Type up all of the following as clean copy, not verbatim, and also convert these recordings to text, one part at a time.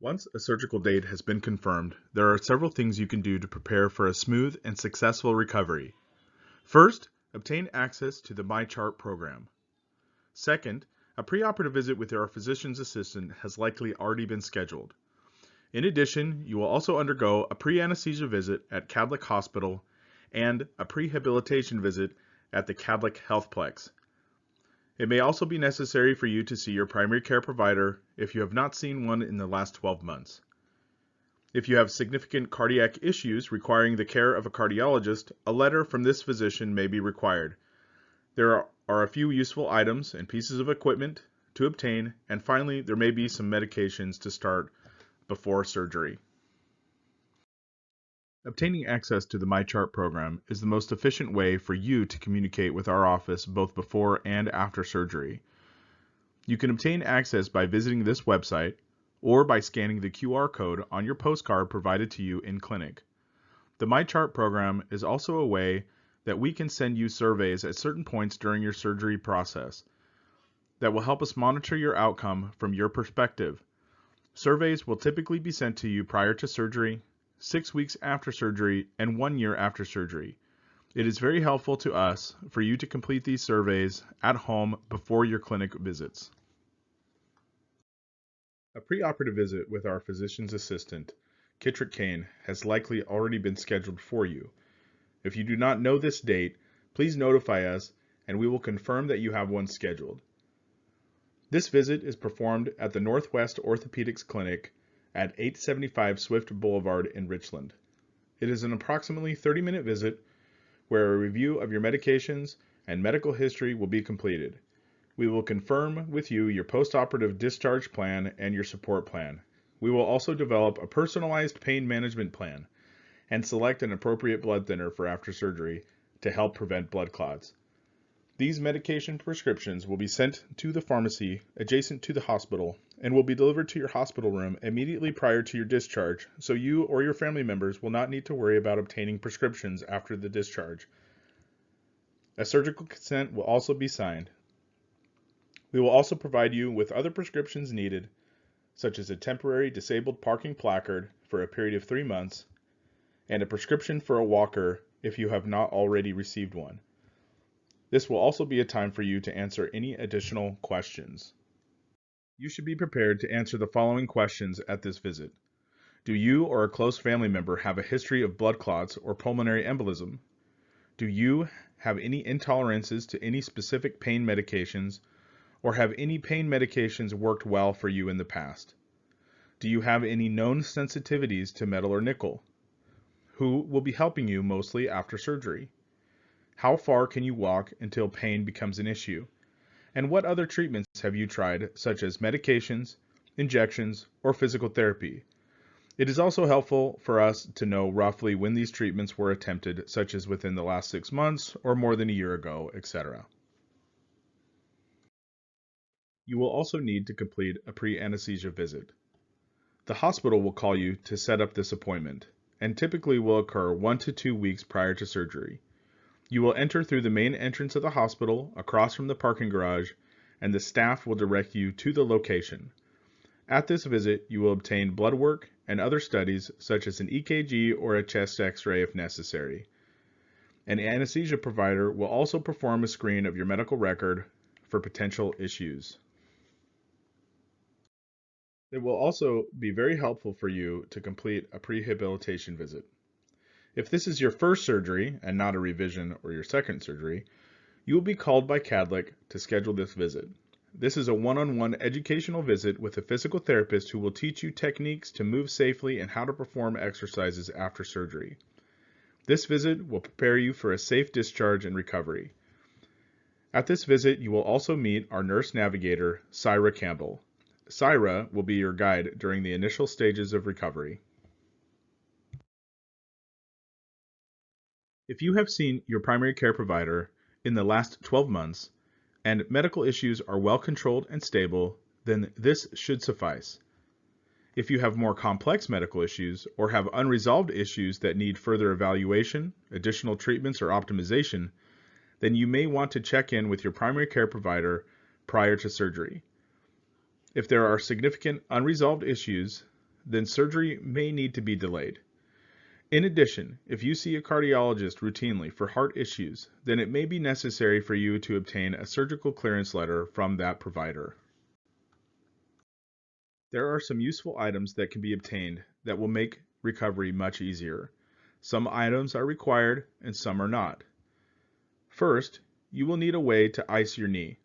Once a surgical date has been confirmed, there are several things you can do to prepare for a smooth and successful recovery. First, obtain access to the MyChart program. Second, a preoperative visit with our physician's assistant has likely already been scheduled. In addition, you will also undergo a pre-anesthesia visit at Kadlec Hospital and a prehabilitation visit at the Kadlec Healthplex. It may also be necessary for you to see your primary care provider if you have not seen one in the last 12 months. If you have significant cardiac issues requiring the care of a cardiologist, a letter from this physician may be required. There are a few useful items and pieces of equipment to obtain, and finally, there may be some medications to start before surgery. Obtaining access to the MyChart program is the most efficient way for you to communicate with our office both before and after surgery. You can obtain access by visiting this website or by scanning the QR code on your postcard provided to you in clinic. The MyChart program is also a way that we can send you surveys at certain points during your surgery process that will help us monitor your outcome from your perspective. Surveys will typically be sent to you prior to surgery, 6 weeks after surgery, and 1 year after surgery. It is very helpful to us for you to complete these surveys at home before your clinic visits. A preoperative visit with our physician's assistant, Kadlec Kane, has likely already been scheduled for you. If you do not know this date, please notify us and we will confirm that you have one scheduled. This visit is performed at the Northwest Orthopedics Clinic at 875 Swift Boulevard in Richland. It is an approximately 30-minute visit where a review of your medications and medical history will be completed. We will confirm with you your post-operative discharge plan and your support plan. We will also develop a personalized pain management plan and select an appropriate blood thinner for after surgery to help prevent blood clots. These medication prescriptions will be sent to the pharmacy adjacent to the hospital and will be delivered to your hospital room immediately prior to your discharge, so you or your family members will not need to worry about obtaining prescriptions after the discharge. A surgical consent will also be signed. We will also provide you with other prescriptions needed, such as a temporary disabled parking placard for a period of 3 months and a prescription for a walker if you have not already received one. This will also be a time for you to answer any additional questions. You should be prepared to answer the following questions at this visit. Do you or a close family member have a history of blood clots or pulmonary embolism? Do you have any intolerances to any specific pain medications, or have any pain medications worked well for you in the past? Do you have any known sensitivities to metal or nickel? Who will be helping you mostly after surgery? How far can you walk until pain becomes an issue? And what other treatments have you tried, such as medications, injections, or physical therapy? It is also helpful for us to know roughly when these treatments were attempted, such as within the last 6 months or more than a year ago, etc. You will also need to complete a pre-anesthesia visit. The hospital will call you to set up this appointment, and typically will occur 1 to 2 weeks prior to surgery. You will enter through the main entrance of the hospital across from the parking garage, and the staff will direct you to the location. At this visit, you will obtain blood work and other studies such as an EKG or a chest x-ray if necessary. An anesthesia provider will also perform a screen of your medical record for potential issues. It will also be very helpful for you to complete a prehabilitation visit. If this is your first surgery and not a revision or your second surgery, you will be called by Kadlec to schedule this visit. This is a one-on-one educational visit with a physical therapist who will teach you techniques to move safely and how to perform exercises after surgery. This visit will prepare you for a safe discharge and recovery. At this visit, you will also meet our nurse navigator, Syra Campbell. Syra will be your guide during the initial stages of recovery. If you have seen your primary care provider in the last 12 months and medical issues are well controlled and stable, then this should suffice. If you have more complex medical issues or have unresolved issues that need further evaluation, additional treatments, or optimization, then you may want to check in with your primary care provider prior to surgery. If there are significant unresolved issues, then surgery may need to be delayed. In addition, if you see a cardiologist routinely for heart issues, then it may be necessary for you to obtain a surgical clearance letter from that provider. There are some useful items that can be obtained that will make recovery much easier. Some items are required and some are not. First, you will need a way to ice your knee.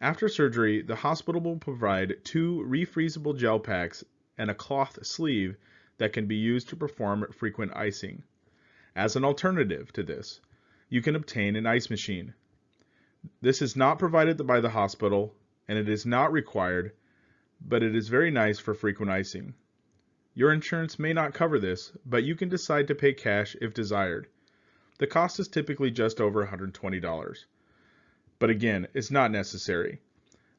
After surgery, the hospital will provide 2 refreezable gel packs and a cloth sleeve that can be used to perform frequent icing. As an alternative to this, you can obtain an ice machine. This is not provided by the hospital and it is not required, but it is very nice for frequent icing. Your insurance may not cover this, but you can decide to pay cash if desired. The cost is typically just over $120. But again, it's not necessary.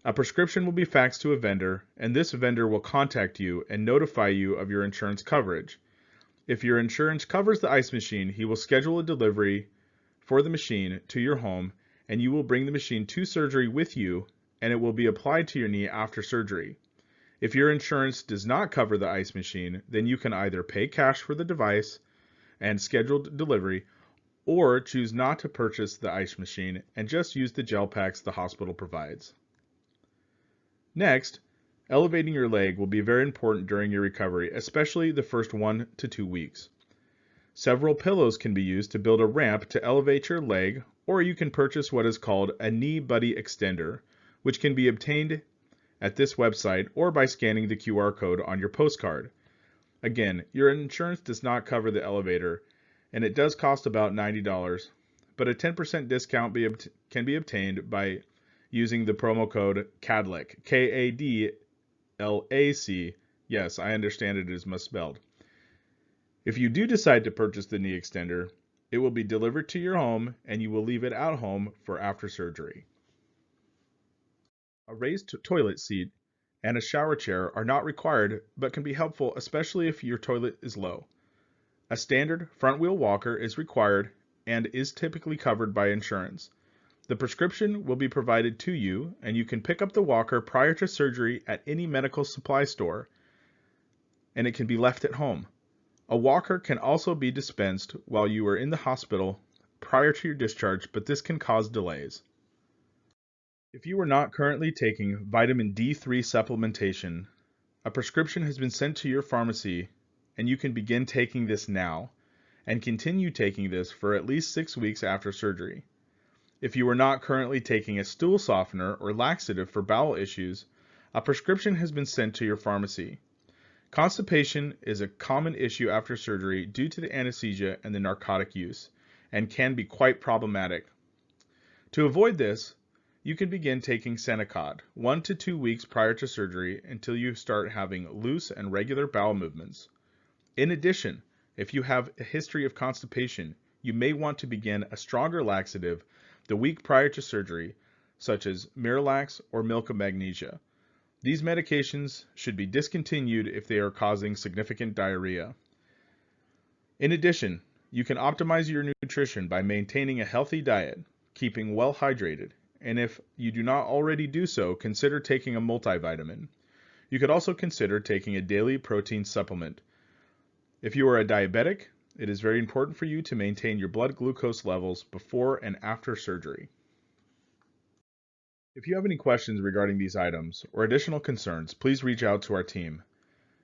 A prescription will be faxed to a vendor, and this vendor will contact you and notify you of your insurance coverage. If your insurance covers the ice machine, he will schedule a delivery for the machine to your home, and you will bring the machine to surgery with you, and it will be applied to your knee after surgery. If your insurance does not cover the ice machine, then you can either pay cash for the device and scheduled delivery, or choose not to purchase the ice machine and just use the gel packs the hospital provides. Next, elevating your leg will be very important during your recovery, especially the first 1 to 2 weeks. Several pillows can be used to build a ramp to elevate your leg, or you can purchase what is called a knee buddy extender, which can be obtained at this website or by scanning the QR code on your postcard. Again, your insurance does not cover the elevator, and it does cost about $90, but a 10% discount can be obtained by using the promo code Kadlec, K-A-D-L-A-C. Yes, I understand it is misspelled. If you do decide to purchase the knee extender, it will be delivered to your home and you will leave it at home for after surgery. A raised toilet seat and a shower chair are not required but can be helpful, especially if your toilet is low. A standard front wheel walker is required and is typically covered by insurance. The prescription will be provided to you, and you can pick up the walker prior to surgery at any medical supply store, and it can be left at home. A walker can also be dispensed while you are in the hospital prior to your discharge, but this can cause delays. If you are not currently taking vitamin D3 supplementation, a prescription has been sent to your pharmacy, and you can begin taking this now, and continue taking this for at least 6 weeks after surgery. If you are not currently taking a stool softener or laxative for bowel issues, a prescription has been sent to your pharmacy. Constipation is a common issue after surgery due to the anesthesia and the narcotic use, and can be quite problematic. To avoid this, you can begin taking Senecot 1 to 2 weeks prior to surgery until you start having loose and regular bowel movements. In addition, if you have a history of constipation, you may want to begin a stronger laxative the week prior to surgery, such as Miralax or milk of magnesia. These medications should be discontinued if they are causing significant diarrhea. In addition, you can optimize your nutrition by maintaining a healthy diet, keeping well hydrated, and if you do not already do so, consider taking a multivitamin. You could also consider taking a daily protein supplement. If you are a diabetic, it is very important for you to maintain your blood glucose levels before and after surgery. If you have any questions regarding these items or additional concerns, please reach out to our team.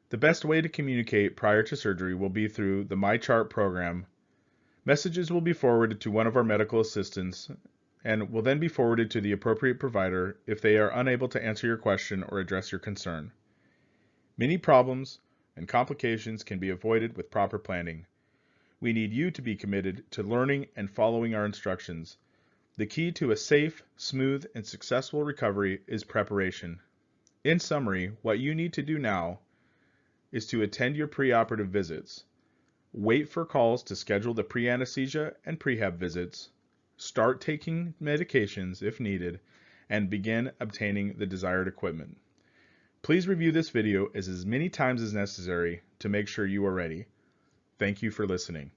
The best way to communicate prior to surgery will be through the MyChart program. Messages will be forwarded to one of our medical assistants and will then be forwarded to the appropriate provider if they are unable to answer your question or address your concern. Many problems and complications can be avoided with proper planning. We need you to be committed to learning and following our instructions. The key to a safe, smooth, and successful recovery is preparation. In summary, what you need to do now is to attend your preoperative visits, wait for calls to schedule the pre-anesthesia and prehab visits, start taking medications if needed, and begin obtaining the desired equipment. Please review this video as many times as necessary to make sure you are ready. Thank you for listening.